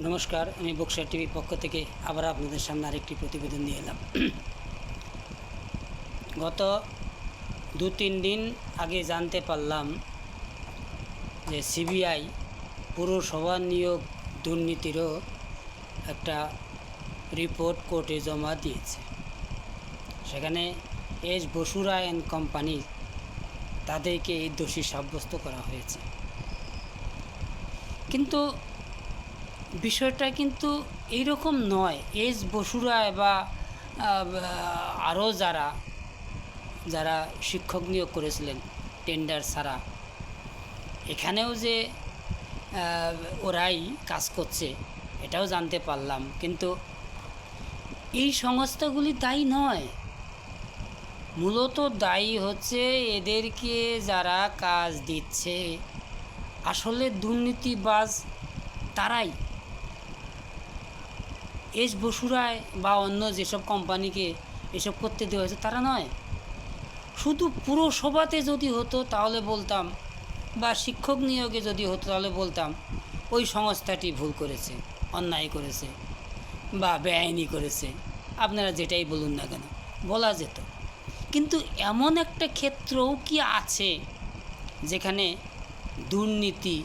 নমস্কার, আমি বক্সার টিভির পক্ষ থেকে আবার আপনাদের সামনে আরেকটি প্রতিবেদন নিয়ে এলাম। গত 2-3 দিন আগে জানতে পারলাম যে সিবিআই পুরসভা নিয়োগ দুর্নীতিরও একটা রিপোর্ট কোর্টে জমা দিয়েছে। সেখানে এস বসুরা অ্যান্ড কোম্পানি তাদেরকে এই দোষী সাব্যস্ত করা হয়েছে। কিন্তু বিষয়টা কিন্তু এইরকম নয়। এস বসুরা বা আরও যারা শিক্ষক নিয়োগ করেছিলেন টেন্ডার ছাড়া, এখানেও যে ওরাই কাজ করছে এটাও জানতে পারলাম। কিন্তু এই সংস্থাগুলি দায়ী নয়, মূলত দায়ী হচ্ছে এদেরকে যারা কাজ দিচ্ছে আসলে দুর্নীতিবাজ তারাই। এস বসুরায় বা অন্য যেসব কোম্পানিকে এসব করতে দেওয়া হয়েছে তারা নয়। শুধু পুরসভাতে যদি হতো তাহলে বলতাম, বা শিক্ষক নিয়োগে যদি হতো তাহলে বলতাম ওই সংস্থাটি ভুল করেছে, অন্যায় করেছে বা বেআইনি করেছে, আপনারা যেটাই বলুন না কেন বলা যেত। কিন্তু এমন একটা ক্ষেত্রও কি আছে যেখানে দুর্নীতি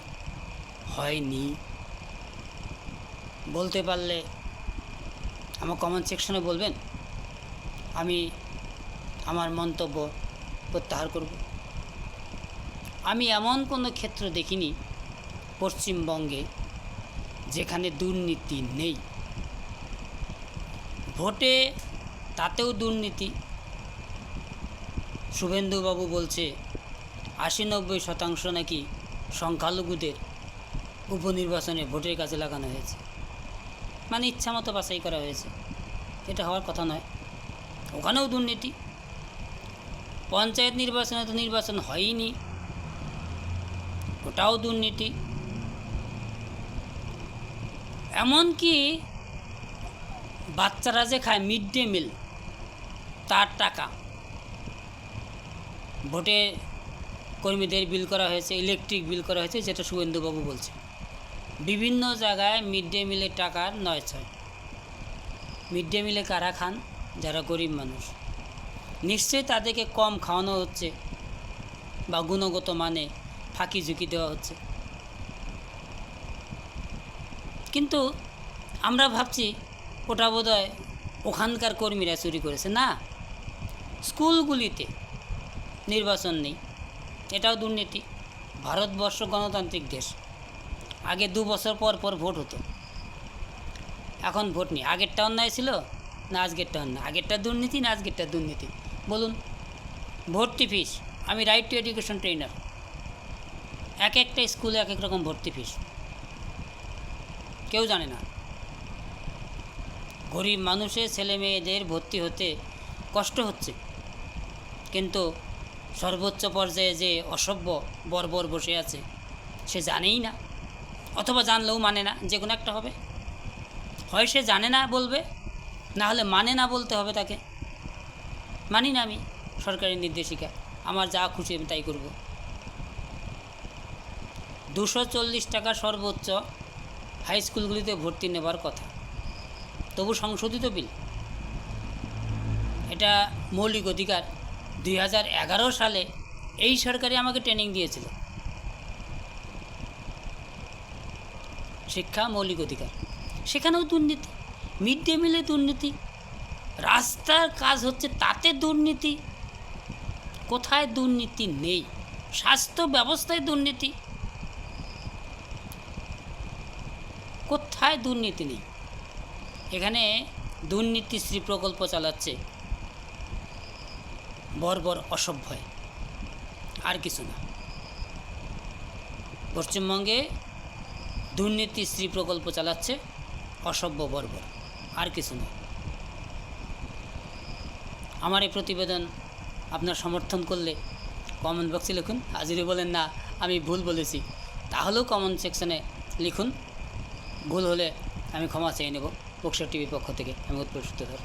হয়নি? বলতে পারলে আমার কমেন্ট সেকশনে বলবেন, আমি আমার মন্তব্য প্রত্যাহার করব। আমি এমন কোনো ক্ষেত্র দেখিনি পশ্চিমবঙ্গে যেখানে দুর্নীতি নেই। ভোটে তাতেও দুর্নীতি। শুভেন্দুবাবু বলছে 80-90% নাকি সংখ্যালঘুদের উপনির্বাচনে ভোটের কাজে লাগানো হয়েছে, মানে ইচ্ছামতো বাছাই করা হয়েছে। এটা হওয়ার কথা নয়, ওখানেও দুর্নীতি। পঞ্চায়েত নির্বাচনে তো নির্বাচন হয়নি, ওটাও দুর্নীতি। এমনকি বাচ্চারা যে খায় মিড ডে মিল, তার টাকা ভোটে কর্মীদের বিল করা হয়েছে, ইলেকট্রিক বিল করা হয়েছে, যেটা শুভেন্দুবাবু বলছে। বিভিন্ন জায়গায় মিড ডে মিলের টাকার 9-6। মিড ডে মিলে কারা খান? যারা গরিব মানুষ। নিশ্চয়ই তাদেরকে কম খাওয়ানো হচ্ছে বা গুণগত মানে ফাঁকি ঝুঁকি দেওয়া হচ্ছে। কিন্তু আমরা ভাবছি ওটা বোধহয় ওখানকার কর্মীরা চুরি করেছে। না, স্কুলগুলিতে নির্বাচন নেই, এটাও দুর্নীতি। ভারতবর্ষ গণতান্ত্রিক দেশ, আগে 2 বছর পর পর ভোট হতো, এখন ভোট নেই। আগেরটা অন্যায় ছিল না আজকেরটা অন্যায়? আগেরটা দুর্নীতি না আজকেরটা দুর্নীতি? বলুন। ভর্তি ফিস, আমি রাইট টু এডুকেশন ট্রেনার, এক একটা স্কুলে এক এক রকম ভর্তি ফিস, কেউ জানে না। গরিব মানুষের ছেলে মেয়েদের ভর্তি হতে কষ্ট হচ্ছে, কিন্তু সর্বোচ্চ পর্যায়ে যে অসভ্য বর্বর বসে আছে সে জানেই না, অথবা জানলেও মানে না। যে কোনো একটা হবে, হয় সে জানে না বলবে, না হলে মানে না বলতে হবে তাকে। মানি না আমি সরকারি নির্দেশিকা, আমার যা খুশি আমি তাই করব। 240 টাকা সর্বোচ্চ হাই স্কুলগুলিতে ভর্তি নেবার কথা, তবু সংশোধিত বিল। এটা মৌলিক অধিকার। 2011 সালে এই সরকারি আমাকে ট্রেনিং দিয়েছিল, শিক্ষা মৌলিক অধিকার। সেখানেও দুর্নীতি, মিড ডে মিলে দুর্নীতি, রাস্তার কাজ হচ্ছে তাতে দুর্নীতি। কোথায় দুর্নীতি নেই? স্বাস্থ্য ব্যবস্থায় দুর্নীতি, কোথায় দুর্নীতি নেই? এখানে দুর্নীতিশ্রী প্রকল্প চালাচ্ছে বর্বর অসভ্যয়, আর কিছু না। পশ্চিমবঙ্গে দুর্নীতিশ্রী প্রকল্প চালাচ্ছে অসভ্য বর্বর, আর কিছু না। আমার এই প্রতিবেদন আপনার সমর্থন করলে কমেন্ট বক্সে লিখুন। আর যদি বলেন না আমি ভুল বলেছি, তাহলেও কমেন্ট সেকশনে লিখুন। ভুল হলে আমি ক্ষমা চেয়ে নেব। বক্সার টিভির পক্ষ থেকে আমি উৎপল সূত্রধর।